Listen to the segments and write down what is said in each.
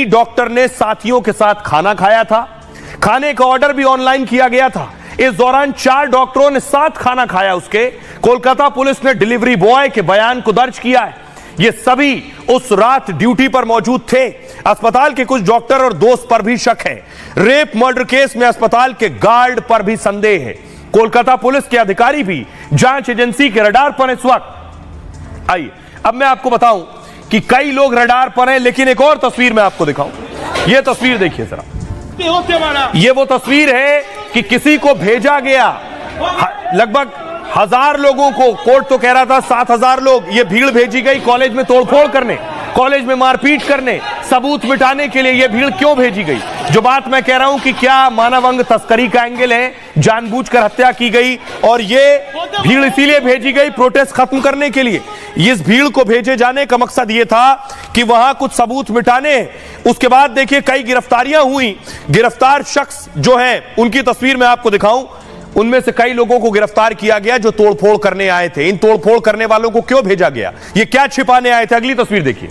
Lady doctor ने साथियों के साथ खाना खाया था। खाने का ऑर्डर भी ऑनलाइन किया गया था। इस दौरान 4 डॉक्टरों ने साथ खाना खाया। उसके कोलकाता पुलिस ने डिलीवरी बॉय के बयान को दर्ज किया है। ये सभी उस रात ड्यूटी पर मौजूद थे। अस्पताल के कुछ डॉक्टर और दोस्त पर भी शक है। रेप मर्डर केस में अस्पताल के गार्ड पर भी संदेह है। कोलकाता पुलिस के अधिकारी भी जांच एजेंसी के रडार पर इस वक्त। आइए अब मैं आपको बताऊं कि कई लोग रडार पर हैं, लेकिन एक और तस्वीर मैं आपको दिखाऊं। यह तस्वीर देखिए जरा। यह वो तस्वीर है कि किसी को भेजा गया, लगभग 1000 लोगों को, कोर्ट तो कह रहा था 7000 लोग, ये भीड़ भेजी गई कॉलेज में तोड़फोड़ करने, कॉलेज में मारपीट करने, सबूत मिटाने के लिए। ये भीड़ क्यों भेजी गई? जो बात मैं कह रहा हूं कि क्या मानव अंग तस्करी का एंगल है, जानबूझकर हत्या की गई और ये भीड़ इसीलिए भेजी गई प्रोटेस्ट खत्म करने के लिए। इस भीड़ को भेजे जाने का मकसद यह था कि वहां कुछ सबूत मिटाने। उसके बाद देखिए कई गिरफ्तारियां हुई। गिरफ्तार शख्स जो है उनकी तस्वीर मैं आपको दिखाऊं। उनमें से कई लोगों को गिरफ्तार किया गया जो तोड़फोड़ करने आए थे। इन तोड़फोड़ करने वालों को क्यों भेजा गया, ये क्या छिपाने आए थे? अगली तस्वीर देखिए।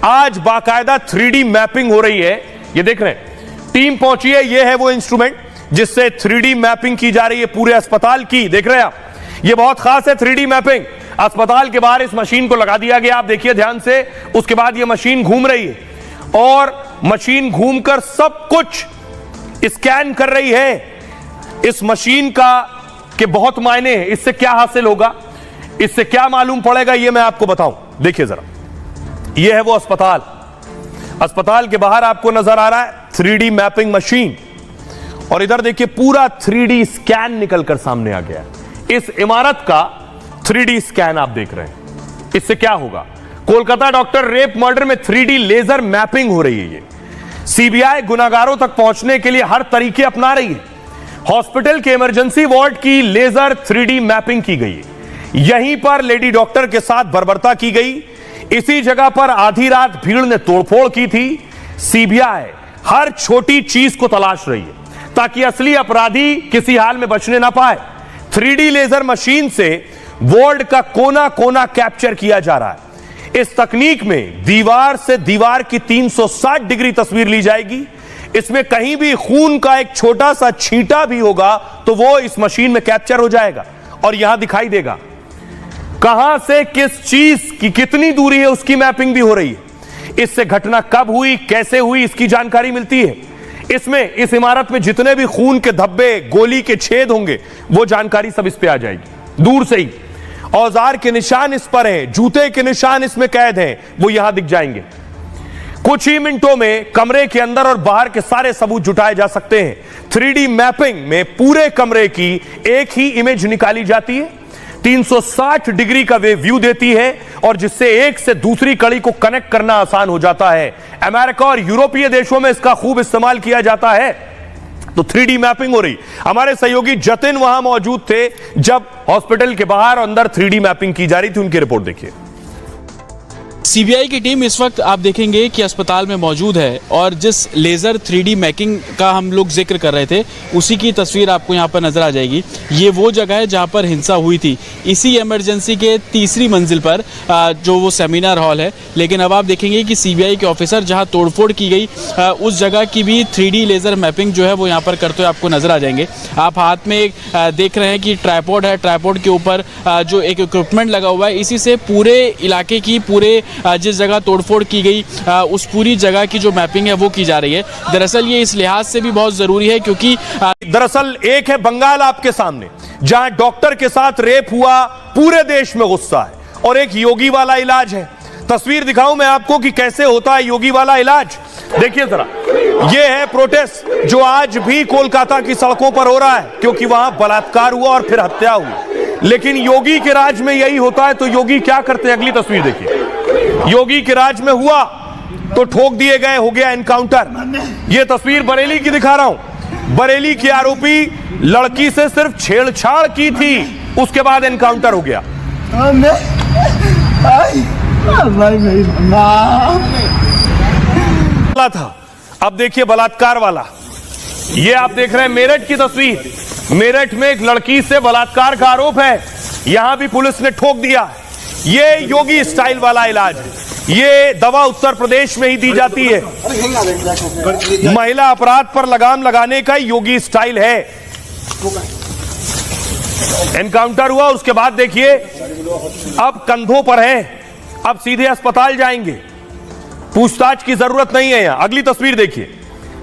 आज बाकायदा 3D मैपिंग हो रही है। ये देख रहे हैं, टीम पहुंची है। ये है वो इंस्ट्रूमेंट जिससे 3D मैपिंग की जा रही है पूरे अस्पताल की। देख रहे हैं आप, ये बहुत खास है 3D मैपिंग। अस्पताल के बाहर इस मशीन को लगा दिया गया, आप देखिए ध्यान से। उसके बाद ये मशीन घूम रही है और मशीन घूमकर सब कुछ स्कैन कर रही है। इस मशीन का के बहुत मायने हैं। इससे क्या हासिल होगा, इससे क्या मालूम पड़ेगा, यह मैं आपको बताऊं। देखिए जरा, यह है वो अस्पताल। अस्पताल के बाहर आपको नजर आ रहा है 3D मैपिंग मशीन, और इधर देखिए पूरा 3D स्कैन निकलकर सामने आ गया है। इस इमारत का 3D स्कैन आप देख रहे हैं। इससे क्या होगा? कोलकाता डॉक्टर रेप मर्डर में 3D लेजर मैपिंग हो रही है। ये सीबीआई गुनाहगारों तक पहुंचने के लिए हर तरीके अपना रही है। हॉस्पिटल के इमरजेंसी वार्ड की लेजर 3D मैपिंग की गई है। यहीं पर लेडी डॉक्टर के साथ बर्बरता की गई। इसी जगह पर आधी रात भीड़ ने तोड़फोड़ की थी। सीबीआई हर छोटी चीज को तलाश रही है ताकि असली अपराधी किसी हाल में बचने ना पाए। 3D लेजर मशीन से वार्ड का कोना कोना कैप्चर किया जा रहा है। इस तकनीक में दीवार से दीवार की 360 डिग्री तस्वीर ली जाएगी। इसमें कहीं भी खून का एक छोटा सा छींटा भी होगा तो वो इस मशीन में कैप्चर हो जाएगा और यहां दिखाई देगा। कहां से किस चीज की कितनी दूरी है उसकी मैपिंग भी हो रही है। इससे घटना कब हुई, कैसे हुई, इसकी जानकारी मिलती है। इसमें इस इमारत में जितने भी खून के धब्बे, गोली के छेद होंगे, वो जानकारी सब इस पे आ जाएगी दूर से ही। औजार के निशान इस पर हैं, जूते के निशान इसमें कैद हैं, वो यहां दिख जाएंगे। कुछ ही मिनटों में कमरे के अंदर और बाहर के सारे सबूत जुटाए जा सकते हैं। 3D मैपिंग में पूरे कमरे की एक ही इमेज निकाली जाती है, 360 डिग्री का वे व्यू देती है और जिससे एक से दूसरी कड़ी को कनेक्ट करना आसान हो जाता है। अमेरिका और यूरोपीय देशों में इसका खूब इस्तेमाल किया जाता है। तो 3D मैपिंग हो रही। हमारे सहयोगी जतिन वहां मौजूद थे जब हॉस्पिटल के बाहर और अंदर 3D मैपिंग की जा रही थी। उनकी रिपोर्ट देखिए। सीबीआई की टीम इस वक्त आप देखेंगे कि अस्पताल में मौजूद है और जिस लेज़र 3D मैपिंग का हम लोग जिक्र कर रहे थे उसी की तस्वीर आपको यहाँ पर नज़र आ जाएगी। ये वो जगह है जहाँ पर हिंसा हुई थी, इसी इमरजेंसी के 3री मंजिल पर जो वो सेमिनार हॉल है। लेकिन अब आप देखेंगे कि सीबीआई के ऑफिसर जहाँ तोड़फोड़ की गई उस जगह की भी 3D लेज़र मैपिंग जो है वो यहाँ पर करते हुए आपको नज़र आ जाएंगे। आप हाथ में देख रहे हैं कि ट्राइपॉड है, ट्राइपॉड के ऊपर जो एक इक्विपमेंट लगा हुआ है, इसी से पूरे इलाके की, पूरे जिस जगह तोड़फोड़ की गई उस पूरी जगह की जो मैपिंग है वो की जा रही है। दरअसल ये इस लिहाज से भी बहुत जरूरी है क्योंकि दरअसल एक है बंगाल आपके सामने जहां डॉक्टर के साथ रेप हुआ, पूरे देश में गुस्सा है, और एक योगी वाला इलाज है। तस्वीर दिखाऊं मैं आपको कि कैसे होता है योगी वाला इलाज। देखिए जरा, यह है प्रोटेस्ट जो आज भी कोलकाता की सड़कों पर हो रहा है क्योंकि वहां बलात्कार हुआ और फिर हत्या हुई। लेकिन योगी के राज में यही होता है तो योगी क्या करते हैं, अगली तस्वीर देखिए। योगी के राज में हुआ तो ठोक दिए गए, हो गया एनकाउंटर। यह तस्वीर बरेली की दिखा रहा हूं। बरेली की आरोपी लड़की से सिर्फ छेड़छाड़ की थी, उसके बाद एनकाउंटर हो गया। था अब देखिए बलात्कार वाला। ये आप देख रहे हैं मेरठ की तस्वीर। मेरठ में एक लड़की से बलात्कार का आरोप है, यहां भी पुलिस ने ठोक दिया। ये योगी स्टाइल वाला इलाज है। ये दवा उत्तर प्रदेश में ही दी जाती है। महिला अपराध पर लगाम लगाने का योगी स्टाइल है। एनकाउंटर हुआ, उसके बाद देखिए अब कंधों पर है, अब सीधे अस्पताल जाएंगे, पूछताछ की जरूरत नहीं है। यहां अगली तस्वीर देखिए,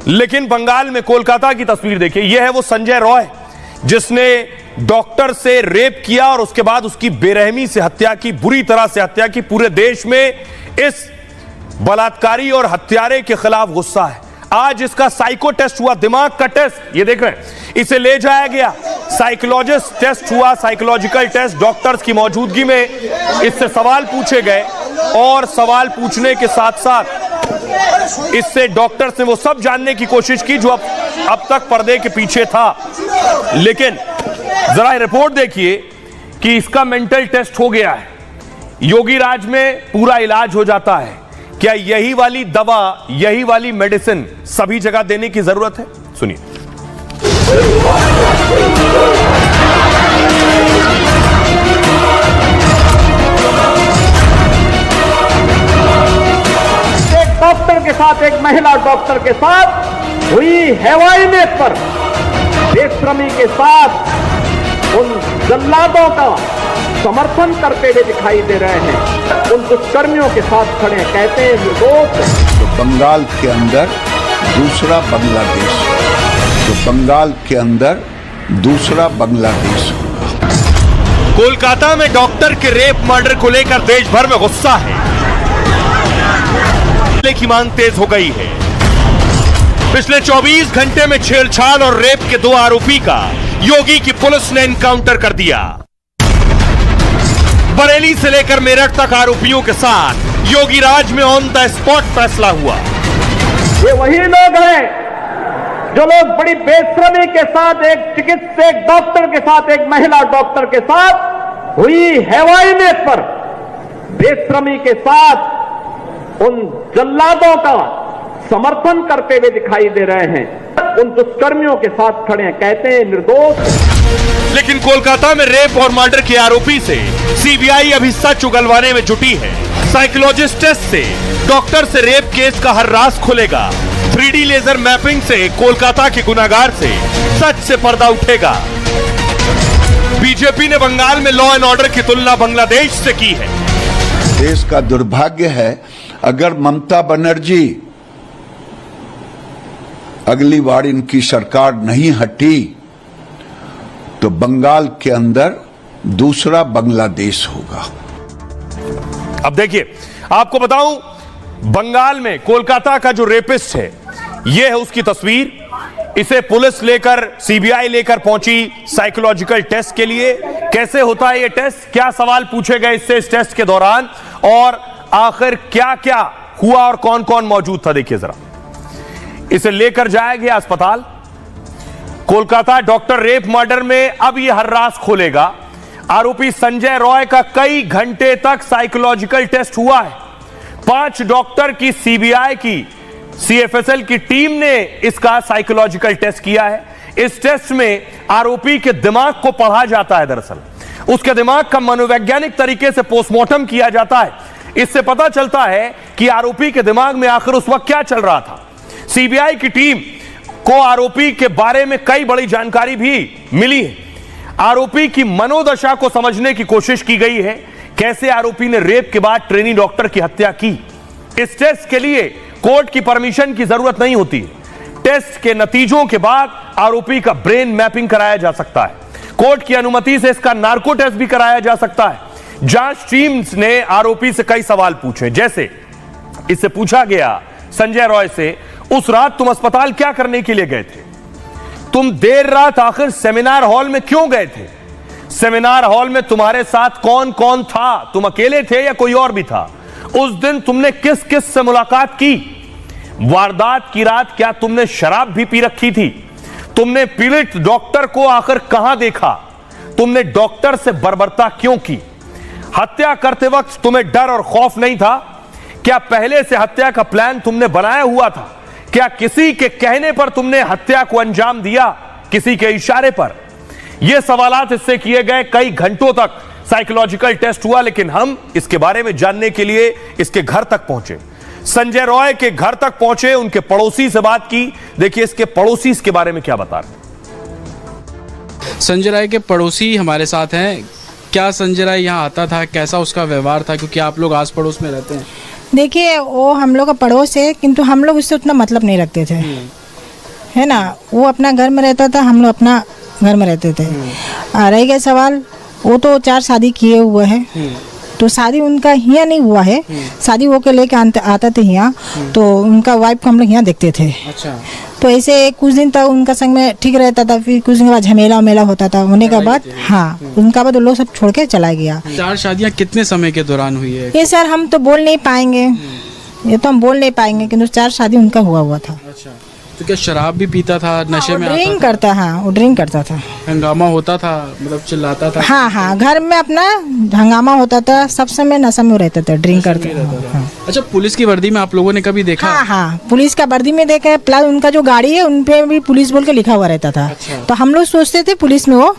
लेकिन बंगाल में कोलकाता की तस्वीर देखिए। यह है वो संजय रॉय जिसने डॉक्टर से रेप किया और उसके बाद उसकी बेरहमी से हत्या की, बुरी तरह से हत्या की। पूरे देश में इस बलात्कारी और हत्यारे के खिलाफ गुस्सा है। आज इसका साइको टेस्ट हुआ, दिमाग का टेस्ट, ये देख रहे हैं, इसे ले जाया गया, साइकोलॉजिस्ट टेस्ट हुआ, साइकोलॉजिकल टेस्ट, डॉक्टर्स की मौजूदगी में इससे सवाल पूछे गए और सवाल पूछने के साथ साथ इससे डॉक्टर्स ने वो सब जानने की कोशिश की जो अब तक पर्दे के पीछे था। लेकिन जरा रिपोर्ट देखिए कि इसका मेंटल टेस्ट हो गया है, योगी राज में पूरा इलाज हो जाता है। क्या यही वाली दवा, यही वाली मेडिसिन सभी जगह देने की जरूरत है? सुनिए। एक डॉक्टर के साथ, एक महिला डॉक्टर के साथ हुई हैवानियत पर बेशर्मी के साथ उन जल्लादों का समर्थन करते हुए दिखाई दे रहे हैं। उन दुष्कर्मियों के साथ खड़े, कहते हैं निर्दोष। तो बंगाल के अंदर दूसरा बांग्लादेश, तो बंगाल के अंदर दूसरा बांग्लादेश होगा। कोलकाता में डॉक्टर के रेप मर्डर को लेकर देश भर में गुस्सा है, की मांग तेज हो गई है। पिछले 24 घंटे में छेड़छाड़ और रेप के 2 आरोपी का योगी की पुलिस ने एनकाउंटर कर दिया। बरेली से लेकर मेरठ तक आरोपियों के साथ योगी राज में ऑन द स्पॉट फैसला हुआ। ये वही लोग हैं जो लोग बड़ी बेशर्मी के साथ एक चिकित्सक, एक डॉक्टर के साथ, एक महिला डॉक्टर के साथ हुई हैवानियत पर बेशर्मी के साथ उन जल्लादों का समर्थन करते हुए दिखाई दे रहे हैं। उन दुष्कर्मियों के साथ खड़े, कहते हैं निर्दोष। लेकिन कोलकाता में रेप और मर्डर के आरोपी से सीबीआई अभी सच उगलवाने में जुटी है। साइकोलॉजिस्ट टेस्ट से, डॉक्टर से रेप केस का हर राज खुलेगा। 3D लेजर मैपिंग से कोलकाता के गुनाहगार से सच से पर्दा उठेगा। बीजेपी ने बंगाल में लॉ एंड ऑर्डर की तुलना बांग्लादेश से की है। देश का दुर्भाग्य है, अगर ममता बनर्जी अगली बार इनकी सरकार नहीं हटी तो बंगाल के अंदर दूसरा बांग्लादेश होगा। अब देखिए, आपको बताऊं, बंगाल में कोलकाता का जो रेपिस्ट है, यह है उसकी तस्वीर। इसे पुलिस लेकर, सीबीआई लेकर पहुंची साइकोलॉजिकल टेस्ट के लिए। कैसे होता है यह टेस्ट, क्या सवाल पूछे गए इससे इस टेस्ट के दौरान, और आखिर क्या क्या हुआ और कौन कौन मौजूद था, देखिए जरा। इसे लेकर जाया गया अस्पताल। कोलकाता डॉक्टर रेप मर्डर में अब यह हर राज खोलेगा। आरोपी संजय रॉय का कई घंटे तक साइकोलॉजिकल टेस्ट हुआ है। 5 डॉक्टर की सीबीआई की, सीएफएसएल की टीम ने इसका साइकोलॉजिकल टेस्ट किया है। इस टेस्ट में आरोपी के दिमाग को पढ़ा जाता है। दरअसल उसके दिमाग का मनोवैज्ञानिक तरीके से पोस्टमार्टम किया जाता है। इससे पता चलता है कि आरोपी के दिमाग में आखिर उस वक्त क्या चल रहा था। सीबीआई की टीम को आरोपी के बारे में कई बड़ी जानकारी भी मिली है। आरोपी की मनोदशा को समझने की कोशिश की गई है, कैसे आरोपी ने रेप के बाद ट्रेनी डॉक्टर की हत्या की। इस टेस्ट के लिए कोर्ट की परमिशन की जरूरत नहीं होती। टेस्ट के नतीजों के बाद आरोपी का ब्रेन मैपिंग कराया जा सकता है। कोर्ट की अनुमति से इसका नार्को टेस्ट भी कराया जा सकता है। जांच टीम्स ने आरोपी से कई सवाल पूछे, जैसे इससे पूछा गया संजय रॉय से, उस रात तुम अस्पताल क्या करने के लिए गए थे? तुम देर रात आखिर सेमिनार हॉल में क्यों गए थे? सेमिनार हॉल में तुम्हारे साथ कौन कौन था? तुम अकेले थे या कोई और भी था? उस दिन तुमने किस किस से मुलाकात की? वारदात की रात क्या तुमने शराब भी पी रखी थी? तुमने पीड़ित डॉक्टर को आखिर कहां देखा? तुमने डॉक्टर से बर्बरता क्यों की? हत्या करते वक्त तुम्हें डर और खौफ नहीं था? क्या पहले से हत्या का प्लान तुमने बनाया हुआ था? क्या किसी के कहने पर तुमने हत्या को अंजाम दिया, किसी के इशारे पर? यह सवालात इससे किए गए। कई घंटों तक साइकोलॉजिकल टेस्ट हुआ, लेकिन हम इसके बारे में जानने के लिए इसके घर तक पहुंचे, संजय रॉय के घर तक पहुंचे, उनके पड़ोसी से बात की। देखिए इसके पड़ोसी इसके बारे में क्या बता रहे। संजय राय के पड़ोसी हमारे साथ हैं। क्या संजय राय यहाँ आता था, कैसा उसका व्यवहार था, क्योंकि आप लोग आस पड़ोस में रहते हैं? देखिए वो हम लोग का पड़ोस है, किंतु हम लोग उससे उतना मतलब नहीं रखते थे, है ना। वो अपना घर में रहता था, हम लोग अपना घर में रहते थे। रह गए सवाल, वो तो 4 शादी किए हुए हैं, तो शादी उनका यहाँ नहीं हुआ है, शादी वो के लेके आते थे यहाँ, तो उनका वाइफ को हम लोग यहाँ देखते थे। अच्छा। तो ऐसे कुछ दिन तक उनका संग में ठीक रहता था, फिर कुछ दिन के बाद झमेला उमेला होता था, होने के बाद हाँ उनका बाद वो लोग सब छोड़ के चला गया। 4 शादियाँ कितने समय के दौरान हुई है? ये सर हम तो बोल नहीं पाएंगे, ये तो हम बोल नहीं पाएंगे, किंतु 4 शादी उनका हुआ था। अच्छा, तो क्या शराब भी पीता था, नशे में ड्रिंक करता, हाँ वो ड्रिंक करता था, हंगामा होता था, मतलब चिल्लाता था? हाँ हाँ, घर में अपना हंगामा होता था, सब समय नशा में रहता था, ड्रिंक करता था। अच्छा, पुलिस की वर्दी में आप लोगों ने कभी देखा? हाँ हाँ, पुलिस का वर्दी में देखा है, प्लस उनका जो गाड़ी है उन पे भी पुलिस बोल के लिखा हुआ रहता था। तो हम लोग सोचते थे पुलिस में वो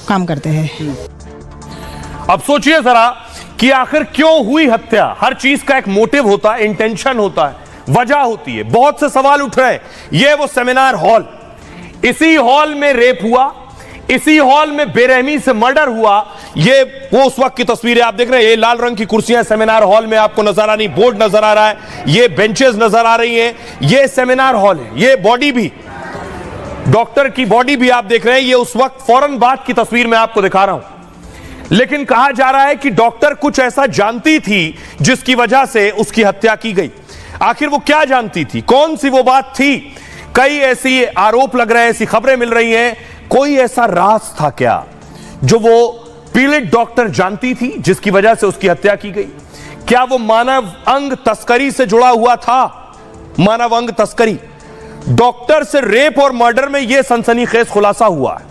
काम करते हैं। अब सोचिए जरा कि आखिर क्यों हुई हत्या। हर चीज का एक मोटिव होता है, इंटेंशन होता है, वजह होती है। बहुत से सवाल उठ रहे हैं। यह वो सेमिनार हॉल, इसी हॉल में रेप हुआ, इसी हॉल में बेरहमी से मर्डर हुआ। ये वो उस वक्त की तस्वीरें आप देख रहे हैं। ये लाल रंग की कुर्सियां सेमिनार हॉल में आपको नजर आ रही, बोर्ड नजर आ रहा है, ये बेंचेस नजर आ रही हैं। ये सेमिनार हॉल है। ये बॉडी भी, डॉक्टर की बॉडी भी आप देख रहे हैं। ये उस वक्त फौरन बाद की तस्वीर मैं आपको दिखा रहा हूं। लेकिन कहा जा रहा है कि डॉक्टर कुछ ऐसा जानती थी जिसकी वजह से उसकी हत्या की गई। आखिर वो क्या जानती थी, कौन सी वो बात थी? कई ऐसी आरोप लग रहे हैं, ऐसी खबरें मिल रही हैं। कोई ऐसा राज था क्या जो वो पीड़ित डॉक्टर जानती थी जिसकी वजह से उसकी हत्या की गई? क्या वो मानव अंग तस्करी से जुड़ा हुआ था? मानव अंग तस्करी, डॉक्टर से रेप और मर्डर में यह सनसनीखेज खुलासा हुआ है।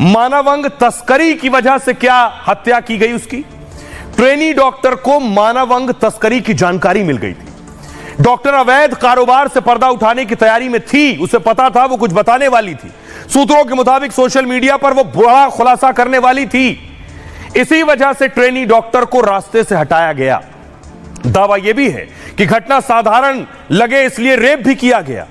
मानव अंग तस्करी की वजह से क्या हत्या की गई उसकी? ट्रेनी डॉक्टर को मानव अंग तस्करी की जानकारी मिल गई थी। डॉक्टर अवैध कारोबार से पर्दा उठाने की तैयारी में थी, उसे पता था वो कुछ बताने वाली थी। सूत्रों के मुताबिक सोशल मीडिया पर वो बड़ा खुलासा करने वाली थी। इसी वजह से ट्रेनी डॉक्टर को रास्ते से हटाया गया। दावा यह भी है कि घटना साधारण लगे इसलिए रेप भी किया गया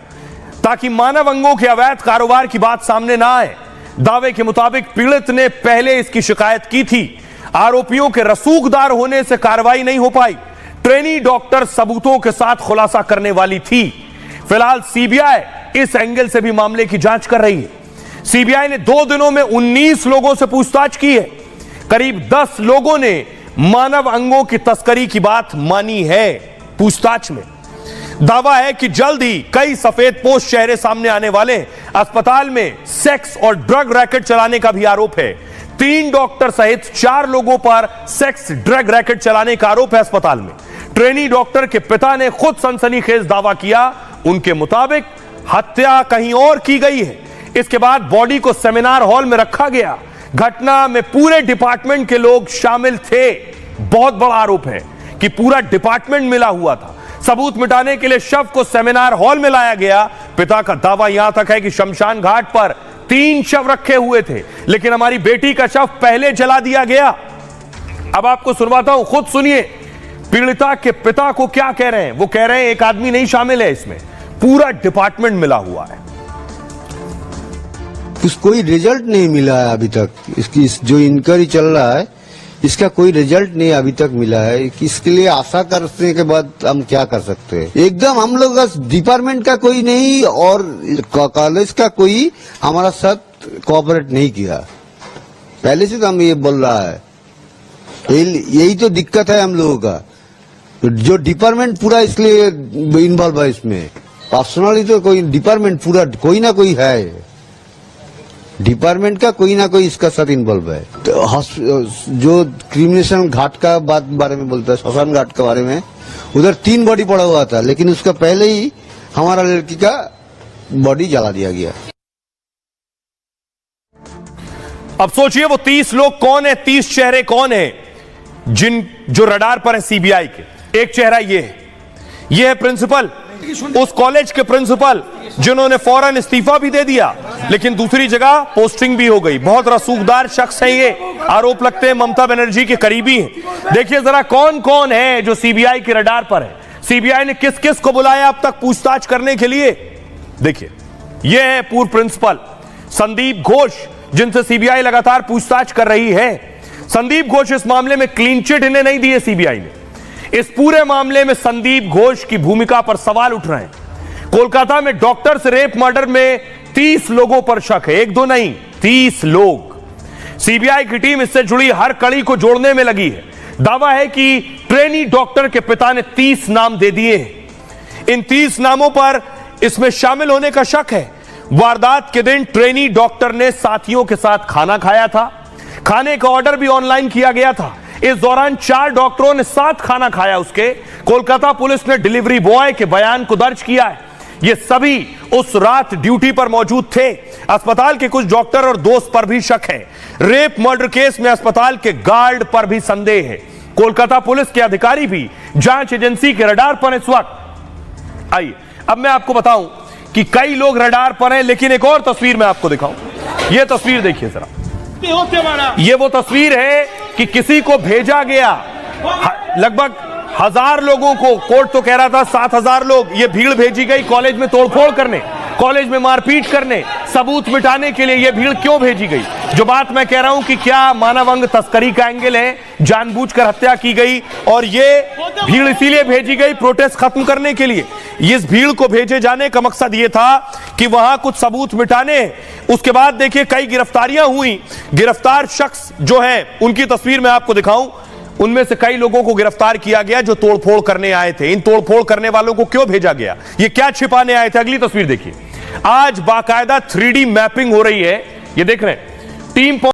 ताकि मानव अंगों के अवैध कारोबार की बात सामने ना आए। दावे के मुताबिक पीड़ित ने पहले इसकी शिकायत की थी। आरोपियों के रसूखदार होने से कार्रवाई नहीं हो पाई। ट्रेनी डॉक्टर सबूतों के साथ खुलासा करने वाली थी। फिलहाल सीबीआई इस एंगल से भी मामले की जांच कर रही है। सीबीआई ने 2 दिनों में 19 लोगों से पूछताछ की है। करीब 10 लोगों ने मानव अंगों की तस्करी की बात मानी है पूछताछ में। दावा है कि जल्द ही कई सफेदपोश चेहरे सामने आने वाले। अस्पताल में सेक्स और ड्रग रैकेट चलाने का भी आरोप है। 3 डॉक्टर सहित 4 लोगों पर सेक्स ड्रग रैकेट चलाने का आरोप है अस्पताल में। ट्रेनी डॉक्टर के पिता ने खुद सनसनीखेज दावा किया। उनके मुताबिक हत्या कहीं और की गई है। इसके बाद बॉडी को सेमिनार हॉल में रखा गया। घटना में पूरे डिपार्टमेंट के लोग शामिल थे। बहुत बड़ा आरोप है कि पूरा डिपार्टमेंट मिला हुआ था। सबूत मिटाने के लिए शव को सेमिनार हॉल में लाया गया। पिता का दावा यहां तक है कि शमशान घाट पर 3 शव रखे हुए थे, लेकिन हमारी बेटी का शव पहले जला दिया गया। अब आपको सुनवाता हूं, खुद सुनिए पीड़िता के पिता को क्या कह रहे हैं। वो कह रहे हैं एक आदमी नहीं शामिल है इसमें, पूरा डिपार्टमेंट मिला हुआ है। कोई रिजल्ट नहीं मिला है अभी तक। इसकी जो इंक्वायरी चल रहा है इसका कोई रिजल्ट नहीं अभी तक मिला है। इसके लिए आशा करने के बाद हम क्या कर सकते हैं। एकदम हम लोग डिपार्टमेंट का कोई नहीं और कॉलेज का कोई हमारा साथ कोऑपरेट नहीं किया। पहले से तो हम ये बोल रहा है, यही तो दिक्कत है हम लोगों का। जो डिपार्टमेंट पूरा इसलिए इन्वॉल्व है इसमें। पर्सनली तो कोई डिपार्टमेंट पूरा कोई ना कोई है, डिपार्टमेंट का कोई ना कोई इसका साथ इन्वॉल्व है। तो जो क्रिमिनेशन घाट का बारे में बोलता है, श्मशान घाट के बारे में, उधर 3 बॉडी पड़ा हुआ था, लेकिन उसका पहले ही हमारा लड़की का बॉडी जला दिया गया। अब सोचिए वो 30 लोग कौन है, 30 चेहरे कौन है जो रडार पर है सीबीआई के। एक चेहरा ये है प्रिंसिपल, उस कॉलेज के प्रिंसिपल जिन्होंने फौरन इस्तीफा भी दे दिया, लेकिन दूसरी जगह पोस्टिंग भी हो गई। बहुत रसूखदार शख्स है ये, आरोप लगते हैं ममता बनर्जी के करीबी हैं। देखिए जरा कौन कौन है जो सीबीआई के रडार पर है, सीबीआई ने किस किस को बुलाया अब तक पूछताछ करने के लिए। देखिए यह है पूर्व प्रिंसिपल संदीप घोष, जिनसे सीबीआई लगातार पूछताछ कर रही है। संदीप घोष इस मामले में क्लीन चिट इन्हें नहीं दी है सीबीआई ने। इस पूरे मामले में संदीप घोष की भूमिका पर सवाल उठ रहे हैं। कोलकाता में डॉक्टर से रेप मर्डर में 30 लोगों पर शक है, एक दो नहीं 30 लोग। सीबीआई की टीम इससे जुड़ी हर कड़ी को जोड़ने में लगी है। दावा है कि ट्रेनी डॉक्टर के पिता ने 30 नाम दे दिए हैं। इन 30 नामों पर इसमें शामिल होने का शक है। वारदात के दिन ट्रेनी डॉक्टर ने साथियों के साथ खाना खाया था, खाने का ऑर्डर भी ऑनलाइन किया गया था। इस दौरान 4 डॉक्टरों ने साथ खाना खाया उसके। कोलकाता पुलिस ने डिलीवरी बॉय के बयान को दर्ज किया है। ये सभी उस रात ड्यूटी पर मौजूद थे। अस्पताल के कुछ डॉक्टर और दोस्त पर भी शक है। रेप मर्डर केस में अस्पताल के गार्ड पर भी संदेह है। कोलकाता पुलिस के अधिकारी भी जांच एजेंसी के रडार पर इस वक्त। आइए अब मैं आपको बताऊं कि कई लोग रडार पर हैं, लेकिन एक और तस्वीर मैं आपको दिखाऊं। यह तस्वीर देखिए जरा, ये वो तस्वीर है कि किसी को भेजा गया, लगभग 1000 लोगों को, कोर्ट तो कह रहा था 7000 लोग, ये भीड़ भेजी गई कॉलेज में तोड़फोड़ करने, कॉलेज में मारपीट करने, सबूत मिटाने के लिए। ये भीड़ क्यों भेजी गई? जो बात मैं कह रहा हूं कि क्या मानव अंग तस्करी का एंगल है, जानबूझकर हत्या की गई और ये भीड़ इसीलिए भेजी गई प्रोटेस्ट खत्म करने के लिए। इस भीड़ को भेजे जाने का मकसद ये था कि वहां कुछ सबूत मिटाने। उसके बाद देखिए कई गिरफ्तारियां हुई। गिरफ्तार शख्स जो है उनकी तस्वीर मैं आपको दिखाऊं। उनमें से कई लोगों को गिरफ्तार किया गया जो तोड़फोड़ करने आए थे। इन तोड़फोड़ करने वालों को क्यों भेजा गया, ये क्या छिपाने आए थे? अगली तस्वीर देखिए। आज बाकायदा 3D मैपिंग हो रही है, ये देख रहे हैं। टीम